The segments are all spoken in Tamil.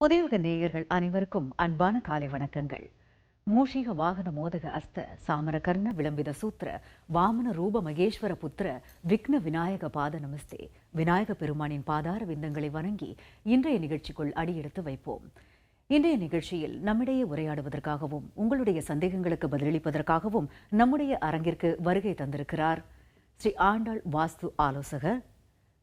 புதியுக நேயர்கள் அனைவருக்கும் அன்பான காலை வணக்கங்கள். மூஷிக வாகன மோதக அஸ்த சாமர கர்ண விளம்பித சூத்திர வாமன ரூப மகேஸ்வர புத்திர விக்ன விநாயக பாத நமஸ்தே. விநாயக பெருமானின் பாதார விந்தங்களை வணங்கி இன்றைய நிகழ்ச்சிக்குள் அடியெடுத்து வைப்போம். இன்றைய நிகழ்ச்சியில் நம்மிடையே உரையாடுவதற்காகவும் உங்களுடைய சந்தேகங்களுக்கு பதிலளிப்பதற்காகவும் நம்முடைய அரங்கிற்கு வருகை தந்திருக்கிறார் ஸ்ரீ ஆண்டாள் வாஸ்து ஆலோசகர்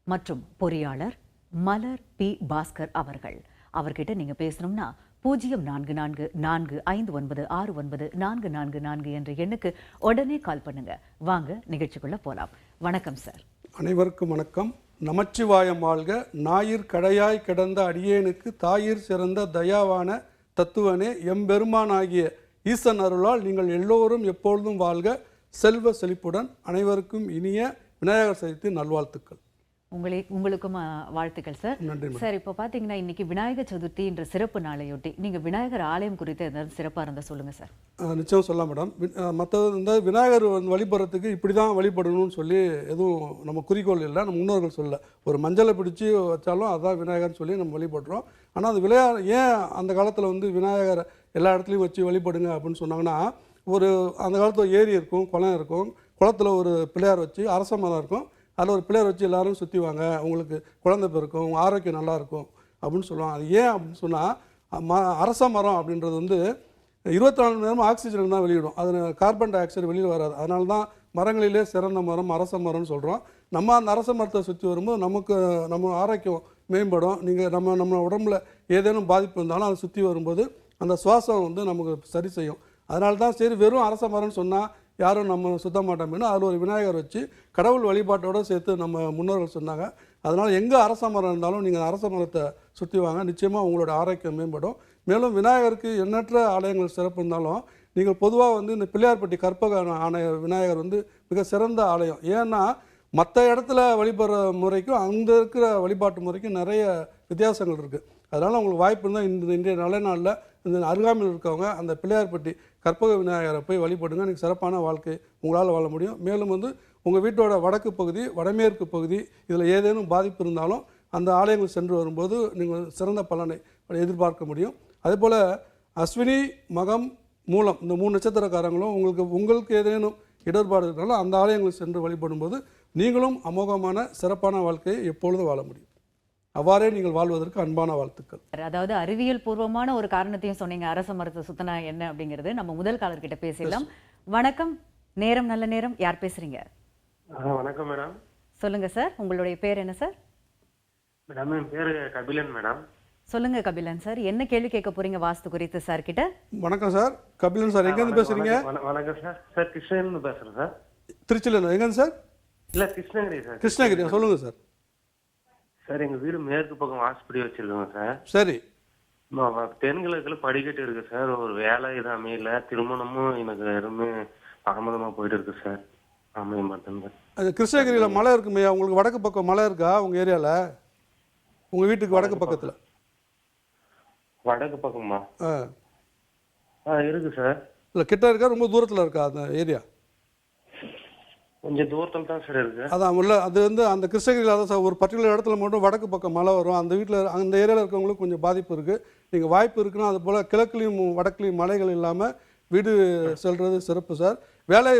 மற்றும் பொறியாளர் மலர் பி பாஸ்கர் அவர்கள். அவர்கிட்ட நீங்க பேசணும்னா 0444596944 என்ற எண்ணுக்கு உடனே கால் பண்ணுங்க. வாங்க நிகழ்ச்சிக்குள்ள போலாம். வணக்கம் சார். அனைவருக்கும் வணக்கம். நமச்சிவாயம் வாழ்க. ஞாயிற் கடையாய் கிடந்த அடியேனுக்கு தாயிற் சிறந்த தயாவான தத்துவனே எம்பெருமான் ஆகிய ஈசன் அருளால் நீங்கள் எல்லோரும் எப்பொழுதும் வாழ்க. செல்வ செழிப்புடன். அனைவருக்கும் இனிய விநாயகர் சதுர்த்தி நல்வாழ்த்துக்கள். உங்களுக்கும் வாழ்த்துக்கள் சார். சார், இப்போ பார்த்தீங்கன்னா இன்னைக்கு விநாயகர் சதுர்த்தி என்ற சிறப்பு நாளையொட்டி நீங்க விநாயகர் ஆலயம் குறித்து ஏதாவது சிறப்பாக இருந்தால் சொல்லுங்க சார். நிச்சயம் சொல்லலாம் மேடம். மற்றது இந்த விநாயகர் வழிபடுறதுக்கு இப்படி தான் வழிபடணும்னு சொல்லி எதுவும் நம்ம குறிக்கோள் இல்லை, நம்ம முன்னோர்கள் சொல்ல. ஒரு மஞ்சளை பிடிச்சி வச்சாலும் அதான் விநாயகர்னு சொல்லி நம்ம வழிபடுறோம். ஆனால் அது ஏன் அந்த காலத்தில் விநாயகர் எல்லா இடத்துலையும் வச்சு வழிபடுங்க அப்படின்னு சொன்னாங்கன்னா, அந்த காலத்தில் ஏரி இருக்கும், குளம் இருக்கும், குளத்தில் ஒரு பிள்ளையார் வச்சு அரச மரம் இருக்கும், அதில் ஒரு பிள்ளையார் வச்சு எல்லோரும் சுற்றிவாங்க, உங்களுக்கு குழந்தை பிறக்கும், உங்கள் ஆரோக்கியம் நல்லாயிருக்கும் அப்படின்னு சொல்லுவாங்க. அது ஏன் அப்படின்னு சொன்னால், அரச மரம் அப்படின்றது 24 மணி நேரமும் ஆக்சிஜன் தான் வெளியிடும், அது கார்பன் டை ஆக்சைடு வெளியில் வராது. அதனால தான் மரங்களிலே சிறந்த மரம் அரச மரம்னு சொல்கிறோம். நம்ம அந்த அரச மரத்தை சுற்றி வரும்போது நம்ம ஆரோக்கியம் மேம்படும். நீங்கள் நம்ம உடம்புல ஏதேனும் பாதிப்பு இருந்தாலும் அதை சுற்றி வரும்போது அந்த சுவாசம் நமக்கு சரி செய்யும். அதனால தான் சரி வெறும் அரச மரம்னு சொன்னால் யாரும் நம்ம சுத்த மாட்டோம்னு அதில் ஒரு விநாயகர் வச்சு கடவுள் வழிபாட்டோடு சேர்த்து நம்ம முன்னோர்கள் சொன்னாங்க. அதனால் எங்கே அரச மரம் இருந்தாலும் நீங்கள் அரச மரத்தை சுற்றி வாங்க, நிச்சயமாக உங்களோட ஆரோக்கியம் மேம்படும். மேலும் விநாயகருக்கு எண்ணற்ற ஆலயங்கள் சிறப்பு இருந்தாலும் நீங்கள் பொதுவாக இந்த பிள்ளையார்பட்டி கற்பக ஆலய விநாயகர் மிக சிறந்த ஆலயம். ஏன்னா மற்ற இடத்துல வழிபடுற முறைக்கும் அங்கே இருக்கிற வழிபாட்டு முறைக்கும் நிறைய வித்தியாசங்கள் இருக்குது. அதனால் உங்களுக்கு வாய்ப்பு இருந்தால் இன்றைய நல்ல நாளில் இந்த அருகாமையில் இருக்கவங்க அந்த பிள்ளையார்பட்டி கற்பக விநாயகரை போய் வழிபடுங்க. எனக்கு சிறப்பான வாழ்க்கை உங்களால் வாழ முடியும். மேலும் உங்கள் வீட்டோட வடக்கு பகுதி வடமேற்கு பகுதி இதில் ஏதேனும் பாதிப்பு இருந்தாலும் அந்த ஆலயங்கள் சென்று வரும்போது நீங்கள் சிறந்த பலனை எதிர்பார்க்க முடியும். அதேபோல் அஸ்வினி மகம் மூலம் இந்த 3 நட்சத்திரக்காரங்களும் உங்களுக்கு ஏதேனும் இடர்பாடு இருந்தாலும் அந்த ஆலயங்கள் சென்று வழிபடும்போது நீங்களும் அமோகமான சிறப்பான வாழ்க்கையை எப்பொழுதும் வாழ முடியும். அவ்வாறே நீங்கள் வாழ்வதற்கு அன்பான வாழ்த்துக்கள். அதாவது அறிவியல் பூர்வமான ஒரு காரணத்தையும் சொன்னீங்க, அரச மரத்தை சுத்தனா என்ன அப்படிங்கிறது. நம்ம முதல் காலர்கிட்ட பேசலாம். வணக்கம், நேரம் நல்ல நேரம். யார் பேசுறீங்க? வணக்கம் மேடம். சொல்லுங்க சார், உங்களுடைய பேர் என்ன சார்? மேடம் என் பேரு கபிலன் மேடம். சொல்லுங்க கபிலன் சார், என்ன கேள்வி கேட்க போறீங்க வாஸ்து குறித்து சார் கிட்ட? வணக்கம் சார். கபிலன் சார், எங்க இருந்து பேசுறீங்க? வணக்கம் சார். சார் கிருஷ்ணகிரியிலிருந்து பேசுறேன் சார். திருச்சியில இருந்து? எங்க சார்? இல்ல கிருஷ்ணகிரி சார். கிருஷ்ணகிரி, சொல்லுங்க சார். சார் எங்க வீடு மேற்கு பக்கம் வாசப்படி வச்சிருக்கோங்க சார். சரி. தென்கிழக்குல படிக்கட்டு இருக்கு சார். ஒரு வேலை இது அமையல, திருமணமும் எனக்கு எதுவுமே தாமதமா போயிட்டு இருக்கு சார். அமைய மாட்டேங்க. அது கிருஷ்ணகிரியில மலை இருக்குமே, உங்களுக்கு வடக்கு பக்கம் மலை இருக்கா உங்க ஏரியால? உங்க வீட்டுக்கு வடக்கு பக்கத்துல? வடக்கு பக்கமா? இருக்கு சார். இல்ல கிட்ட இருக்கா ரொம்ப தூரத்துல இருக்கா அந்த ஏரியா? கொஞ்சம் தூரத்தில் தான் சார் இருக்கு. அதான் உள்ள அது அந்த கிருஷ்ணகிரியில் அதான் சார் ஒரு பர்டிகுலர் இடத்துல மட்டும் வடக்கு பக்கம் மழை வரும். அந்த வீட்டில் அந்த ஏரியாவில் இருக்கவங்களுக்கு கொஞ்சம் பாதிப்பு இருக்குது. நீங்கள் வாய்ப்பு இருக்குன்னா அது போல் கிழக்குலையும் வடக்குலையும் மலைகள் இல்லாமல் வீடு செல்வது சிறப்பு சார். வேலை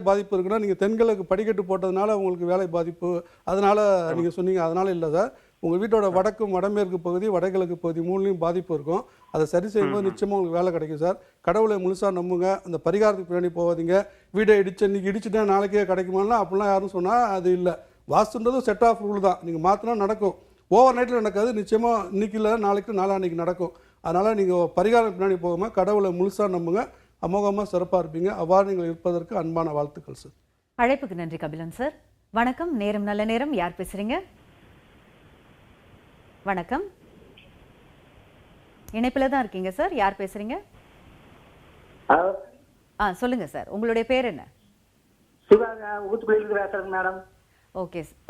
பாதிப்பு இருக்குன்னா நீங்கள் தென்கிழக்கு படிக்கட்டு போட்டதுனால உங்களுக்கு வேலை பாதிப்பு அதனால் நீங்கள் சொன்னீங்க. அதனால் இல்லை சார், உங்கள் வீட்டோட வடக்கும் வடமேற்கு பகுதி வடகிழக்கு பகுதி 3லையும் பாதிப்பு இருக்கும். அதை சரி செய்யும்போது நிச்சயமாக உங்களுக்கு வேலை கிடைக்கும் சார். கடவுளை முழுசாக நம்புங்க. அந்த பரிகாரத்துக்கு பின்னாடி போகாதீங்க. வீடை இன்றைக்கி இடிச்சுட்டா நாளைக்கே கிடைக்குமானா அப்படிலாம் யாரும் சொன்னால் அது இல்லை. வாஸ்துன்றது செட் ஆஃப் ரூல் தான். நீங்கள் மாற்றினா நடக்கும், ஓவர் நைட்டில் நடக்காது. நிச்சயமாக இன்றைக்கி இல்லை நாளைக்கு நாளான்னைக்கு நடக்கும். அதனால் நீங்கள் பரிகாரம் பின்னாடி போகாமல் கடவுளை முழுசாக நம்புங்க, அமோகமாக சிறப்பாக இருப்பீங்க. அவ்வாறு நீங்கள் இருப்பதற்கு அன்பான வாழ்த்துக்கள் சார். அழைப்புக்கு நன்றி கபிலன் சார். வணக்கம், நேரம் நல்ல நேரம். யார் பேசுறீங்க? வணக்கம், இணைப்பில் தான் இருக்கீங்க சார். யார் பேசுறீங்க? சொல்லுங்க சார், உங்களுடைய பேர் என்ன? சிவாங்க, ஊத்துக்குளியிலிருந்து பேசுறேங்க மேடம்.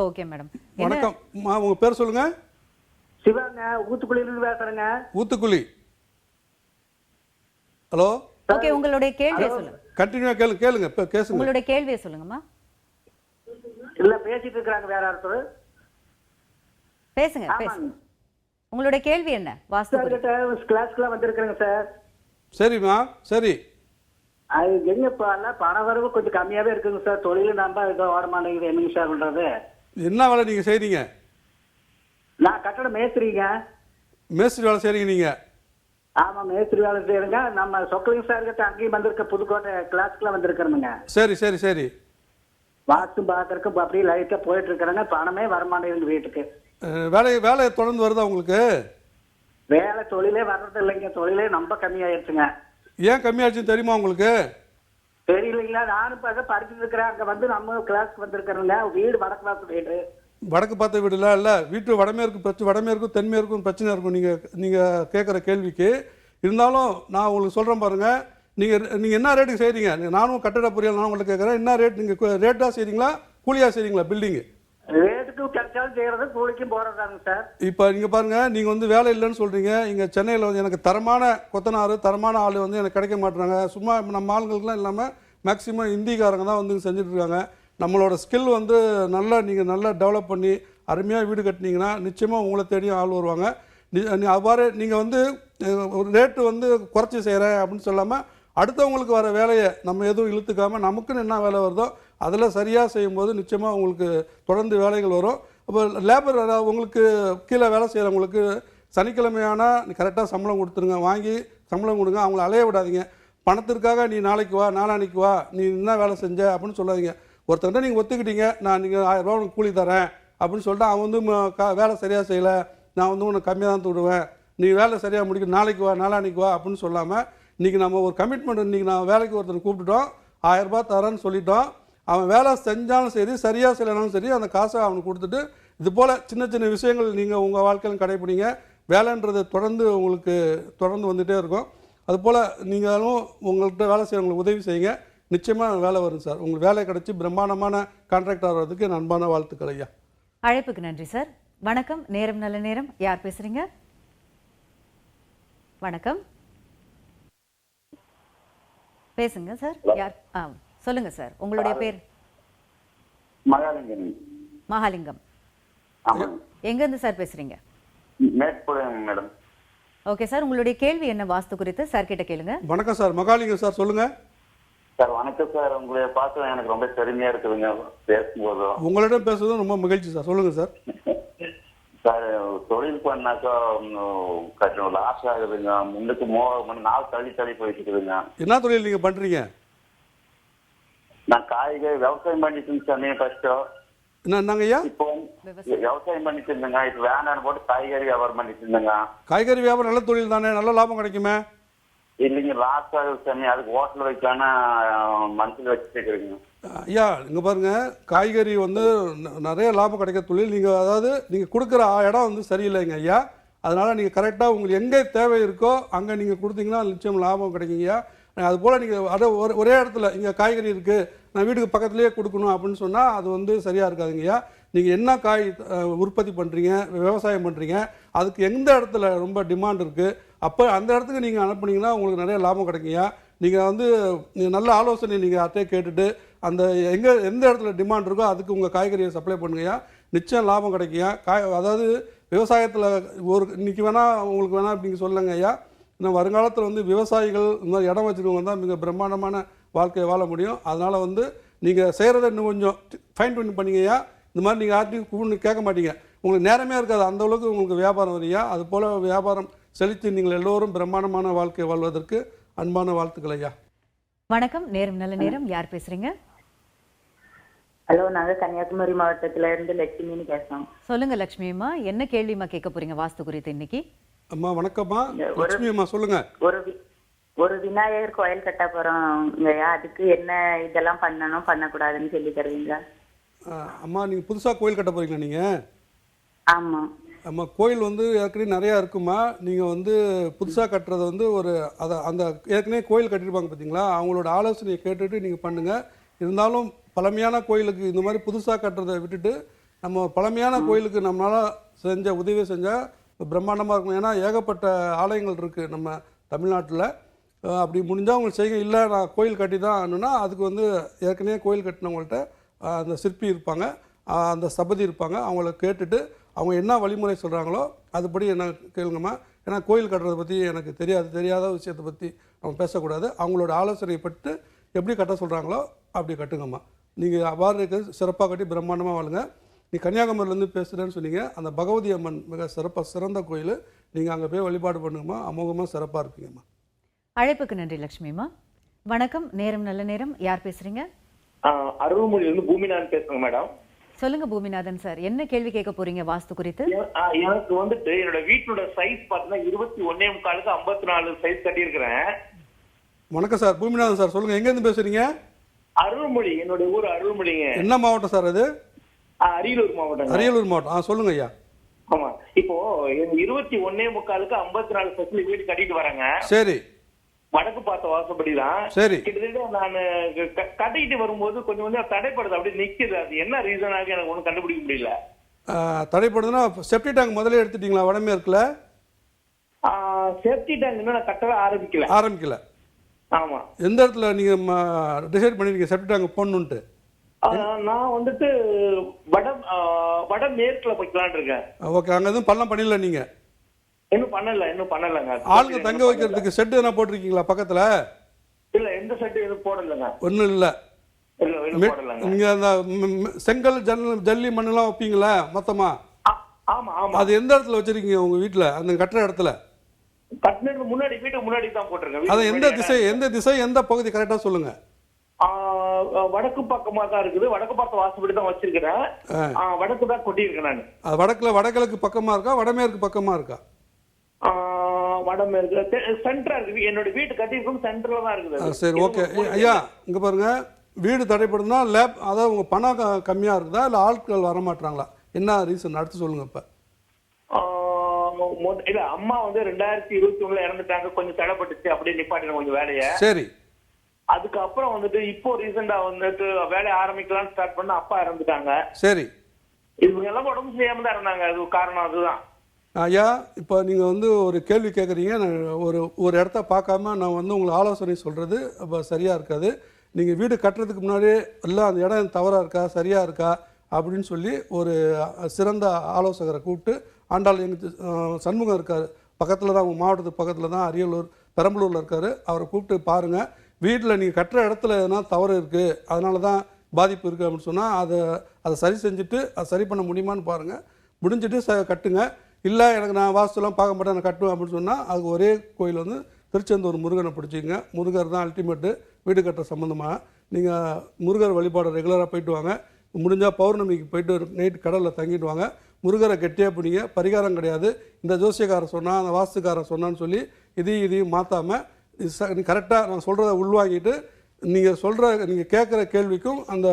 Okay madam. வணக்கம், உங்க பேர் சொல்லுங்க. சிவாங்க, ஊத்துக்குளியிலிருந்து பேசுறேங்க. ஊத்துக்குளி. ஹலோ. ஓகே, உங்களுடைய கேள்வியை சொல்லுங்க. கண்டினியூவா கேளுங்க. பேசுங்க. உங்களுடைய கேள்வியை சொல்லுங்கம்மா. இல்ல பேசிட்டு இருக்காங்க வேற ஒருத்தர். பேசுங்க. உங்களுடைய கேள்வி என்ன வாஸ்து சார் குறித்து? கிட்ட கிளாஸ்க்குலாம் வந்திருக்கிறேங்க சார். சரிம்மா, சரி. அது எங்க இப்போ எல்லாம் பண வரவு கொஞ்சம் கம்மியாவே இருக்குங்க சார். தொழில் நம்ப இதோ ஓட மாட்டேங்குது. என்னங்க சார் பண்றது? என்ன வேலை நீங்கள் செய்கிறீங்க? நான் கட்டட மேஸ்திரிங்க. மேஸ்திரி வேலை செய்கிறீங்க நீங்கள்? ஆமா, மேஸ்திரி வேலை செய்யறேங்க. நம்ம சொக்கலிங்க சார் கிட்ட அங்கேயும் வந்திருக்க, புதுக்கோட்டை கிளாஸ்க்குலாம் வந்திருக்கிறோமுங்க. சரி சரி சரி. வாஸ்து பாக்குறதுக்கு அப்படியே லைட்டா போயிட்டு இருக்கிறேங்க. பணமே வரமாட்டேங்குது வீட்டுக்கு. வேலை தொடர்ந்து வருதா உங்களுக்கு? வேலை தொழிலே வர்றது இல்லைங்க. தொழிலே ரொம்ப கம்மியாயிருச்சுங்க. ஏன் கம்மியாச்சுன்னு தெரியுமா உங்களுக்கு? தெரியலைங்களா? நானும் இப்போ படிச்சுட்டு இருக்கிறேன். அங்க வந்து நம்ம கிளாஸ்க்கு வந்திருக்கிறேங்க. வீடு வடக்கு வாசல் வீடு. வடக்கு பார்த்த வீடுலாம் இல்லை, வீட்டு வடமேற்கும் தென்மேற்கும் பிரச்சனை இருக்கும் நீங்கள் கேட்குற கேள்விக்கு. இருந்தாலும் நான் உங்களுக்கு சொல்கிறேன் பாருங்கள். நீங்கள் என்ன ரேட்டுக்கு செய்கிறீங்க? நானும் கட்டட பொறியாளர், நான் உங்களுக்கு கேட்குறேன். என்ன ரேட்? நீங்கள் ரேட்டாக செய்கிறீங்களா கூலியாக செய்கிறீங்களா பில்டிங்கு? ரேட்டுக்கு கிடைச்சாலும் செய்யறது, கூலிக்கும் போறதாங்க சார். இப்போ நீங்கள் பாருங்கள், நீங்கள் வந்து வேலை இல்லைன்னு சொல்கிறீங்க. இங்கே சென்னையில் வந்து எனக்கு தரமான கொத்தனார், தரமான ஆள் வந்து எனக்கு கிடைக்க மாட்டுறாங்க. சும்மா நம்ம ஆளுங்களுக்குலாம் இல்லாமல் மேக்ஸிமம் ஹிந்திக்காரங்க தான் வந்து செஞ்சுட்டு இருக்காங்க. நம்மளோட ஸ்கில் வந்து நீங்கள் நல்லா டெவலப் பண்ணி அருமையாக வீடு கட்டினீங்கன்னா நிச்சயமாக உங்களை தேடியும் ஆள் வருவாங்க. அவ்வாறு நீங்கள் வந்து ஒரு ரேட்டு வந்து குறைச்சி செய்கிறேன் அப்படின்னு சொல்லாமல் அடுத்தவங்களுக்கு வர வேலையை நம்ம எதுவும் இழுத்துக்காமல் நமக்குன்னு என்ன வேலை வருதோ அதில் சரியாக செய்யும்போது நிச்சயமாக உங்களுக்கு தொடர்ந்து வேலைகள் வரும். அப்போ லேபர் உங்களுக்கு கீழே வேலை செய்கிறவங்களுக்கு சனிக்கிழமையானா கரெக்டாக சம்பளம் கொடுத்துருங்க, வாங்கி சம்பளம் கொடுங்க. அவங்கள அலைய விடாதீங்க. பணத்திற்காக நீ நாளைக்கு வா, நாளான்னைக்கு வா, நீ என்ன வேலை செஞ்ச அப்படின்னு சொல்லாதீங்க. ஒருத்தர்கிட்ட நீங்கள் ஒத்துக்கிட்டீங்க, நீங்கள் 1000 ரூபா உனக்கு கூலி தரேன் அப்படின்னு சொல்லிட்டு அவன் வந்து வேலை சரியாக செய்யலை, நான் வந்து உனக்கு கம்மியாக தான் விடுவேன், நீ வேலை சரியாக முடிக்க நாளைக்கு வா, நாளான்னைக்கு வா அப்படின்னு சொல்லாமல் இன்றைக்கி நம்ம ஒரு கமிட்மெண்ட், இன்றைக்கி நான் வேலைக்கு ஒருத்தர் கூப்பிட்டுட்டோம், 1000 ரூபா தரேன்னு சொல்லிட்டோம். அவன் வேலை செஞ்சாலும் சரி, சரியாக செய்யலைனாலும் சரி, அந்த காசை அவனுக்கு கொடுத்துட்டு இது போல் சின்ன சின்ன விஷயங்கள் நீங்கள் உங்கள் வாழ்க்கையில் கடைப்பிடிங்க. வேலைன்றது உங்களுக்கு தொடர்ந்து வந்துகிட்டே இருக்கும். அதுபோல் நீங்களும் உங்கள்கிட்ட வேலை செய்கிறவங்களுக்கு உதவி செய்யுங்க. நிச்சயமாக வேலை வரும் சார். உங்களுக்கு வேலை கிடச்சி பிரம்மாண்டமான கான்ட்ராக்ட் ஆகிறதுக்கு என் அன்பான வாழ்த்துக்கள் ஐயா. அழைப்புக்கு நன்றி சார். வணக்கம், நேரம் நல்ல நேரம். யார் பேசுறீங்க? வணக்கம், பேசுங்க சார். யார்? சொல்லுங்க சார், உங்களுடைய பேர்? மகாலிங்கம். மகாலிங்கம். எங்க இருந்து சார் பேசுறீங்க? மேட்பாளையம் மேடம். ஓகே சார், உங்களுடைய கேள்வி என்ன வாஸ்து குறித்து சார் கிட்ட கேளுங்க. வணக்கம் சார், மகாலிங்கம் சார், சொல்லுங்க சார். வணக்கம் சார். உங்களை பார்த்து எனக்கு ரொம்ப பெருமையா இருக்குதுங்க பேசும்போதும். உங்களிடம் பேசுறதும் ரொம்ப மகிழ்ச்சி சார். சொல்லுங்க சார். சார், தொழில் பண்ணாக்கா கொஞ்சம் லாஸ் ஆகுதுங்க. முன்னுக்கு நாள் தள்ளி போயிட்டு இருக்குதுங்க. என்ன தொழில் நீங்க பண்றீங்க? நான் காய்கறி விவசாயம் பண்ணிட்டு இருந்தேன் கஷ்டம். என்னங்க ஐயா? இப்போ விவசாயம் பண்ணிட்டு இருந்தேங்க. இப்போ வேண்டான்னு போட்டு காய்கறி வியாபாரம் பண்ணிட்டு இருந்தேங்க. காய்கறி வியாபாரம் நல்ல தொழில் தானே, நல்ல லாபம் கிடைக்குமே. இல்லைங்க, லாஸ் ஆகுது சாமி. அதுக்கு ஹோட்டல் வைக்கான மனசில் வச்சுட்டு இருக்கிறீங்க ஐயா. இங்க பாருங்க, காய்கறி வந்து நிறைய லாபம் கிடைக்கிற தொழில். நீங்க அதாவது நீங்க கொடுக்குற இடம் வந்து சரியில்லைங்க ஐயா. அதனால நீங்க கரெக்டா உங்களுக்கு எங்கே தேவை இருக்கோ அங்கே நீங்க கொடுத்தீங்கன்னா நிச்சயம் லாபம் கிடைக்குங்க ஐயா. அதுபோல் நீங்கள் அதை ஒரே இடத்துல இங்கே காய்கறி இருக்குது, நான் வீட்டுக்கு பக்கத்துலேயே கொடுக்கணும் அப்படின்னு சொன்னால் அது வந்து சரியாக இருக்காதுங்கய்யா. நீங்கள் என்ன காய் உற்பத்தி பண்ணுறீங்க, விவசாயம் பண்ணுறீங்க, அதுக்கு எந்த இடத்துல ரொம்ப டிமாண்ட் இருக்குது, அப்போ அந்த இடத்துக்கு நீங்கள் அனுப்புனீங்கன்னா உங்களுக்கு நிறைய லாபம் கிடைக்குங்கய்யா. நீங்கள் வந்து நல்ல ஆலோசனை நீங்கள் அட்டையை கேட்டுட்டு அந்த எந்த இடத்துல டிமாண்ட் இருக்கோ அதுக்கு உங்கள் காய்கறியை சப்ளை பண்ணுங்கய்யா. நிச்சயம் லாபம் கிடைக்குங்க. அதாவது விவசாயத்தில் இன்றைக்கி வேணால் உங்களுக்கு வேணால் அப்படிங்க சொல்லுங்க ஐயா. இன்னும் வருங்காலத்தில் வந்து விவசாயிகள் இந்த மாதிரி இடம் வச்சுருக்கவங்க தான் மிக பிரம்மாண்டமான வாழ்க்கையை வாழ முடியும். அதனால் வந்து நீங்கள் செய்கிறத இன்னும் கொஞ்சம் ஃபைன் டியூன் பண்ணிங்கய்யா. இந்த மாதிரி நீங்கள் யார்ட்டையும் கூப்பிட்டு கேட்க மாட்டீங்க, உங்களுக்கு நேரமே இருக்காது, அந்தளவுக்கு உங்களுக்கு வியாபாரம் வரையா. அது போல் வியாபாரம் செலுத்தி நீங்கள் எல்லோரும் பிரம்மாண்டமான வாழ்க்கையை வாழ்வதற்கு அன்பான வாழ்த்துக்கள் ஐயா. வணக்கம், நேரம் நல்ல நேரம். யார் பேசுறீங்க? ஹலோ, நாங்கள் கன்னியாகுமரி மாவட்டத்துல இருந்து லட்சுமின்னு பேசுறோம். சொல்லுங்க லட்சுமி அம்மா, என்ன கேள்விமா கேட்க போறீங்க வாஸ்து குறித்து இன்னைக்கு? அம்மா வணக்கம்மா. லட்சுமி அம்மா சொல்லுங்க. ஒரு விநாயகர் கோயில் கட்ட போறோம், அதுக்கு என்ன இதெல்லாம் பண்ணணும் பண்ணக்கூடாதுன்னு சொல்லி தருவீங்களா? அம்மா நீங்கள் புதுசாக கோயில் கட்ட போறீங்களா நீங்கள்? ஆமாம். அம்மா, கோயில் வந்து ஏற்கனவே நிறையா இருக்குமா. நீங்கள் வந்து புதுசாக கட்டுறது வந்து அந்த ஏற்கனவே கோயில் கட்டியிருப்பாங்க பார்த்தீங்களா, அவங்களோட ஆலோசனையை கேட்டுட்டு நீங்கள் பண்ணுங்கள். இருந்தாலும் பழமையான கோயிலுக்கு இந்த மாதிரி புதுசாக கட்டுறதை விட்டுட்டு நம்ம பழமையான கோயிலுக்கு நம்மளால் உதவி செஞ்சால் பிரம்மாண்டமாக இருக்கும். ஏன்னா ஏகப்பட்ட ஆலயங்கள் இருக்குது நம்ம தமிழ்நாட்டில். அப்படி முடிஞ்சால் உங்களுக்கு செய்ய, இல்லை நான் கோயில் கட்டி தான் ஆகணுன்னா அதுக்கு வந்து ஏற்கனவே கோயில் கட்டினவங்கள்ட்ட அந்த சிற்பி இருப்பாங்க, அந்த ஸ்தபதி இருப்பாங்க, அவங்கள கேட்டுட்டு அவங்க என்ன வழிமுறை சொல்கிறாங்களோ அதுபடி என்ன கேளுங்கம்மா. ஏன்னா கோயில் கட்டுறதை பற்றி எனக்கு தெரியாத விஷயத்தை பற்றி நம்ம பேசக்கூடாது. அவங்களோட ஆலோசனை பட்டு எப்படி கட்ட சொல்கிறாங்களோ அப்படி கட்டுங்கம்மா. நீங்கள் அவ்வாறு இருக்க சிறப்பாக கட்டி பிரம்மாண்டமாக வாழுங்க. நீ கன்னியாகுமரியிலேருந்து பேசுகிறேன்னு சொன்னீங்க. அந்த பகவதி அம்மன் மிக சிறந்த கோயில். நீங்கள் அங்கே போய் வழிபாடு பண்ணுங்கம்மா. அமோகமாக சிறப்பாக இருப்பீங்கம்மா. அழைப்புக்கு நன்றி லட்சுமிம்மா. வணக்கம், நேரம் நல்ல நேரம். யார் பேசுறீங்க? அருள்மொழியிலிருந்து பூமிநாதன் பேசுறேங்க மேடம். சொல்லுங்க பூமிநாதன் சார், என்ன கேள்வி கேட்க போறீங்க வாஸ்து குறித்து? எனக்கு வந்துட்டு என்னோட வீட்டோட சைஸ் பாத்தீங்கன்னா 21.25க்கு 54 சைஸ் கட்டி இருக்கிறேன். வணக்கம் சார், பூமிநாதன் சார் சொல்லுங்க, எங்க இருந்து பேசுறீங்க? அருள்மொழி, என்னோட ஊர் அருள்மொழிங்க. என்ன மாவட்டம் சார் அது? அரியலூர் மாவட்டம். அரியலூர் மாவட்டம். சொல்லுங்க ஐயா. ஆமா, இப்போ 21.25க்கு 54 சைஸ்ல வீடு கட்டிட்டு வரேங்க. சரி. வடக்கு பார்த்த வாசப்படிதான். சரி. கிட்டத்தட்ட நான் கட்டிக்கிட்டு வரும்போது கொஞ்சம் தடைப்படுது, அப்படியே நிக்குது. அது என்ன ரீசனாக எனக்கு ஒன்றும் கண்டுபிடிக்க முடியல. தடைப்படுதுன்னா செப்டி டேங்க் முதல்ல எடுத்துட்டீங்களா? வடமேற்குல சேஃப்டி டேங்க் இன்னும் நான் கட்டவே ஆரம்பிக்கல. ஆமா. எந்த இடத்துல நீங்க டிசைட் பண்ணிருக்கீங்க செப்டி டேங்க் போடணும்ட்டு? நான் வந்துட்டு வட மேற்குல போய்க்கலான் இருக்கேன். ஓகே. அங்க எதுவும் பள்ளம் பண்ணல நீங்க? இன்னும் பண்ணலங்க. ஆளுங்க தங்க வைக்கிறதுக்கு செட் என்ன போட்டிருக்கீங்களா பக்கத்துல? இல்ல, எந்த செட் எதுவும் போடலங்க. ஒண்ணும் இல்ல. நீங்க அந்த செங்கல் ஜல்லி மண்ணெல்லாம் வைப்பீங்களா மொத்தமா? ஆமா ஆமா. அது எந்த இடத்துல வச்சிருக்கீங்க உங்க வீட்டுல? அந்த கட்டுற இடத்துல? கட்டினதுக்கு முன்னாடி, வீட்டுக்கு முன்னாடி தான் போட்டிருக்கேன். அது எந்த திசை எந்த பகுதி கரெக்டா சொல்லுங்க. வடக்கு பக்கமா தான் இருக்குது. வடக்கு பார்த்த வாசப்படி தான் வச்சிருக்கிறேன். வடக்கு தான் கொட்டி இருக்கேன் நான். வடகிழக்கு பக்கமா இருக்கா வடமேற்கு பக்கமா இருக்கா? வடமேற்கு சென்டரா இருக்கு. என்னோட வீட்டு கட்டியிருக்கும் சென்டர்ல தான் இருக்குது. சரி, ஓகே. ஐயா இங்க பாருங்க, வீடு தடைப்படுதுன்னா லேப், அதாவது உங்க பணம் கம்மியா இருக்குதா இல்ல ஆட்கள் வர மாட்டாங்களா? என்ன ரீசன் அடுத்து சொல்லுங்க. இப்ப இல்ல, அம்மா 2021 இறந்துட்டாங்க. கொஞ்சம் தடைப்பட்டுச்சு, அப்படியே நிப்பாட்டின கொஞ்சம் வேலையை. சரி. அதுக்கப்புறம் இப்போ ரீசெண்டா வேலையை ஆரம்பிக்கலாம்னு ஸ்டார்ட் பண்ண அப்பா இறந்துட்டாங்க. சரி. இவங்க எல்லாம் உடம்பு செய்யாம தான் இருந்தாங்க. அது காரணம் அதுதான். ஐயா இப்போ நீங்கள் ஒரு கேள்வி கேட்குறீங்க. நான் ஒரு இடத்த பார்க்காம நான் உங்களுக்கு ஆலோசனை சொல்கிறது அப்போ சரியாக இருக்காது. நீங்கள் வீடு கட்டுறதுக்கு முன்னாடியே எல்லாம் அந்த இடம் தவறாக இருக்கா சரியாக இருக்கா அப்படின்னு சொல்லி ஒரு சிறந்த ஆலோசகரை கூப்பிட்டு, ஆண்டாள் எங்கள் சண்முகம் இருக்கார் பக்கத்தில் தான், உங்கள் மாவட்டத்துக்கு பக்கத்தில் தான், அரியலூர் பெரம்பலூரில் இருக்கார். அவரை கூப்பிட்டு பாருங்கள். வீட்டில் நீங்கள் கட்டுற இடத்துல எதனா தவறு இருக்குது, அதனால தான் பாதிப்பு இருக்குது அப்படின்னு சொன்னால் அதை சரி செஞ்சுட்டு அதை சரி பண்ண முடியுமான்னு பாருங்கள். முடிஞ்சிட்டு கட்டுங்க. இல்லை எனக்கு நான் வாஸ்துலாம் பார்க்க மாட்டேன், நான் கட்டுவேன் அப்படின்னு சொன்னால் அதுக்கு ஒரே கோயில் திருச்செந்தூர் முருகனை பிடிச்சிங்க. முருகர் தான் அல்டிமேட்டு வீடு கட்டுற சம்மந்தமாக. நீங்கள் முருகர் வழிபாடு ரெகுலராக போயிட்டு வாங்க. முடிஞ்சால் பௌர்ணமிக்கு போயிட்டு நைட்டு கடலில் தங்கிட்டு வாங்க. முருகரை கெட்டியாக பிடிங்க. பரிகாரம் கிடையாது. இந்த ஜோசியக்காரர் சொன்னால், அந்த வாஸ்துக்காரர் சொன்னான்னு சொல்லி இதையும் மாற்றாமல் கரெக்டாக நான் சொல்கிறத உள்வாங்கிட்டு நீங்கள் கேட்குற கேள்விக்கும் அந்த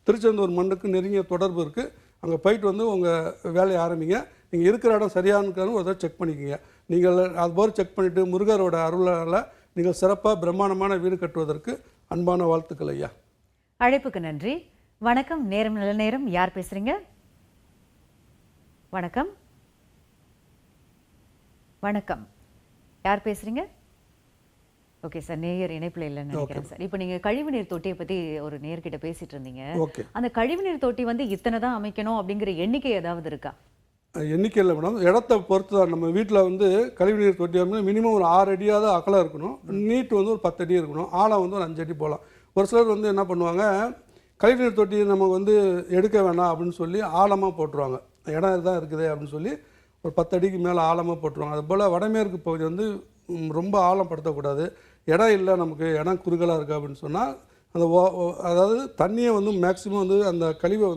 திருச்செந்தூர் மண்ணுக்கு நெருங்கிய தொடர்பு இருக்குது. அங்கே போயிட்டு உங்கள் வேலையை ஆரம்பிங்க. நீங்கள் இருக்கிற இடம் சரியானு ஒரு தடவை செக் பண்ணிக்கோங்க. நீங்கள் அதுபோல் செக் பண்ணிவிட்டு முருகரோட அருளால் நீங்கள் சிறப்பாக பிரம்மாண்டமான வீடு கட்டுவதற்கு அன்பான வாழ்த்துக்கள் ஐயா. அழைப்புக்கு நன்றி. வணக்கம், நேரம் நல்ல நேரம். யார் பேசுறீங்க? வணக்கம். வணக்கம், யார் பேசுறீங்க? ஓகே சார், நேயர் இணைப்பில் இல்லைன்னு நினைக்கிறேன் சார். இப்போ நீங்கள் கழிவுநீர் தொட்டியை பற்றி ஒரு நேர்கிட்ட பேசிட்டு இருந்தீங்க. அந்த கழிவுநீர் தொட்டி இத்தனை தான் அமைக்கணும் அப்படிங்கிற எண்ணிக்கை ஏதாவது இருக்கா? எண்ணிக்கை இல்லை மேடம், இடத்தை பொறுத்து தான். நம்ம வீட்டில் கழிவுநீர் தொட்டி மினிமம் ஒரு 6 அடியாவது அகலம் இருக்கணும். நீட்டு ஒரு 10 அடி இருக்கணும். ஆழம் ஒரு 5 அடி போகலாம். ஒரு சிலர் என்ன பண்ணுவாங்க, கழிவுநீர் தொட்டி நம்ம எடுக்க வேணாம் அப்படின்னு சொல்லி ஆழமாக போட்டுருவாங்க. இடம் இதுதான் இருக்குது அப்படின்னு சொல்லி ஒரு 10 அடிக்கு மேலே ஆழமாக போட்டுருவாங்க. அதுபோல் வடமேற்கு பகுதி ரொம்ப ஆழப்படுத்தக்கூடாது. இடம் இல்லை, நமக்கு இடம் குறுகலாக இருக்குது அப்படின்னு சொன்னால் அதாவது தண்ணியை மேக்சிமம் அந்த கழிவை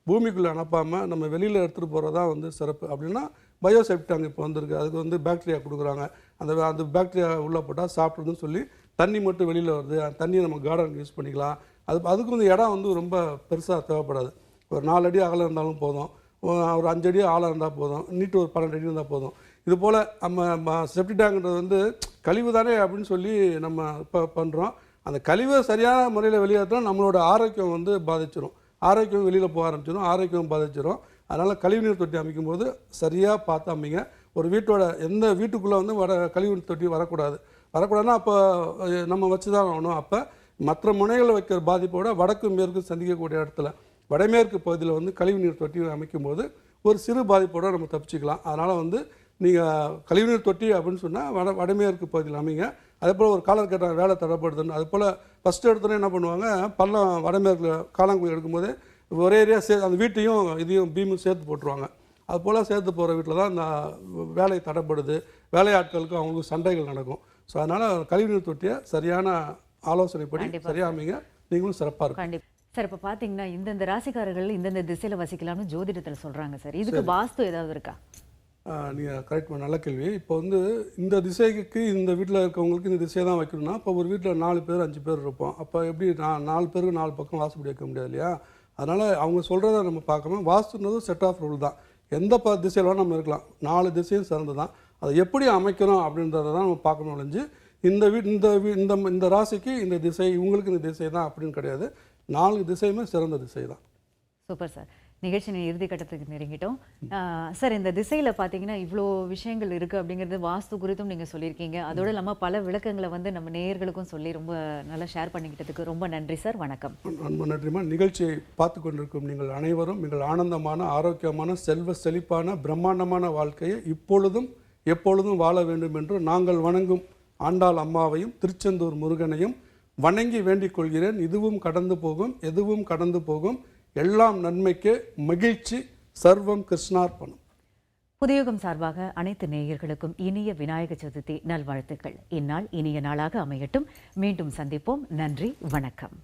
பூமிக்குள்ளே அனுப்பாமல் நம்ம வெளியில் எடுத்துகிட்டு போகிறது தான் சிறப்பு. அப்படின்னா பயோசெப்டாங் இப்போ வந்திருக்கு. அதுக்கு பாக்டீரியா கொடுக்குறாங்க. அந்த பாக்டீரியா உள்ளே போட்டால் சாப்பிட்றதுன்னு சொல்லி தண்ணி மட்டும் வெளியில் வருது. அந்த தண்ணியை நம்ம கார்டனுக்கு யூஸ் பண்ணிக்கலாம். அதுக்கு இடம் ரொம்ப பெருசாக தேவைப்படாது. ஒரு 4 அடி அகலம் இருந்தாலும் போதும், ஒரு 5 அடி ஆழம் இருந்தால் போதும், நீட்டு ஒரு 12 அடி இருந்தால் போதும். இது போல் நம்ம செப்டி டேங்க்ன்றது கழிவு தானே அப்படின்னு சொல்லி நம்ம இப்போ பண்ணுறோம். அந்த கழிவை சரியான முறையில் வெளியேற்றினா நம்மளோட ஆரோக்கியம் பாதிச்சிடும். ஆரோக்கியம் வெளியில் போக ஆரம்பிச்சிடும், ஆரோக்கியம் பாதிச்சிடும். அதனால் கழிவுநீர் தொட்டி அமைக்கும்போது சரியாக பார்த்து அமைங்க. ஒரு வீட்டோட எந்த வீட்டுக்குள்ளே கழிவுநீர் தொட்டி வரக்கூடாதுன்னா அப்போ நம்ம வச்சு தான் ஆகணும். அப்போ மற்ற முனைகளை வைக்கிற பாதிப்போட வடக்கு மேற்கு சந்திக்கக்கூடிய இடத்துல வடமேற்கு பகுதியில் கழிவுநீர் தொட்டி அமைக்கும்போது ஒரு சிறு பாதிப்போடு நம்ம தப்பிச்சுக்கலாம். அதனால் வந்து நீங்கள் கழிவுநீர் தொட்டி அப்படின்னு சொன்னால் வடமேற்கு பகுதியில் அமைங்க. அதே போல் ஒரு காலர் கேட்டாங்க வேலை தரப்படுதுன்னு, அது போல் ஃபஸ்ட்டு எடுத்தோன்னே என்ன பண்ணுவாங்க, பள்ளம் வடமேற்கில் காளாங்குழி எடுக்கும்போது ஒரே ஏரியா அந்த வீட்டையும் இதையும் பீமும் சேர்த்து போட்டுருவாங்க. அது போல் சேர்த்து போகிற வீட்டில் தான் இந்த வேலை தடைப்படுது, வேலையாட்களுக்கும் அவங்களுக்கும் சண்டைகள் நடக்கும். ஸோ அதனால் கழிவுநீர் தொட்டியை சரியான ஆலோசனைப்படி சரியாக அமைங்க, நீங்களும் சிறப்பாக இருக்கும். கண்டிப்பாக சார். இப்போ பார்த்தீங்கன்னா இந்தந்த ராசிக்காரர்கள் இந்தந்த திசையில் வசிக்கலாம்னு ஜோதிடத்தில் சொல்கிறாங்க சார். இதுக்கு வாஸ்து ஏதாவது இருக்கா? நீங்கள் கரெக்ட் நல்ல கேள்வி. இப்போ வந்து இந்த திசைக்கு இந்த வீட்டில் இருக்கவங்களுக்கு இந்த திசையை தான் வைக்கணும்னா, இப்போ ஒரு வீட்டில் 4 பேர் 5 பேர் இருப்போம். அப்போ எப்படி 4 பேருக்கு 4 பக்கம் வாஸ்துப்படி வைக்க முடியாது இல்லையா? அதனால் அவங்க சொல்கிறத நம்ம பார்க்கணும். வாஸ்துன்றது செட் ஆஃப் ரூல் தான். எந்த திசையில் வேணால் நம்ம இருக்கலாம், 4 திசையும் சிறந்து தான். அதை எப்படி அமைக்கணும் அப்படின்றத தான் நம்ம பார்க்கணும். ஒழிஞ்சு இந்த ராசிக்கு இந்த திசை, இவங்களுக்கு இந்த திசை தான் அப்படின்னு கிடையாது. 4 திசையுமே சிறந்த திசை தான். Super sir. நிகழ்ச்சியின் இறுதி கட்டத்துக்கு நெருங்கிட்டோம் சார். இந்த திசையில் பார்த்தீங்கன்னா இவ்வளோ விஷயங்கள் இருக்குது அப்படிங்கிறது வாஸ்து குறித்தும் நீங்கள் சொல்லியிருக்கீங்க. அதோடு இல்லாமல் பல விளக்கங்களை வந்து நம்ம நேயர்களுக்கும் சொல்லி ரொம்ப நல்லா ஷேர் பண்ணிக்கிட்டதுக்கு ரொம்ப நன்றி சார். வணக்கம். ரொம்ப நன்றிமா. நிகழ்ச்சியை பார்த்து கொண்டிருக்கும் நீங்கள் அனைவரும் நீங்கள் ஆனந்தமான, ஆரோக்கியமான, செல்வ செழிப்பான, பிரம்மாண்டமான வாழ்க்கையை இப்பொழுதும் எப்பொழுதும் வாழ வேண்டும் என்று நாங்கள் வணங்கும் ஆண்டாள் அம்மாவையும் திருச்செந்தூர் முருகனையும் வணங்கி வேண்டிக் கொள்கிறேன். இதுவும் கடந்து போகும், எதுவும் கடந்து போகும், எல்லாம் நன்மைக்கு, மகிழ்ச்சி, சர்வம் கிருஷ்ணார்ப்பணம். புதியுகம் சார்பாக அனைத்து நேயர்களுக்கும் இனிய விநாயக சதுர்த்தி நல்வாழ்த்துக்கள். இந்நாள் இனிய நாளாக அமையட்டும். மீண்டும் சந்திப்போம். நன்றி, வணக்கம்.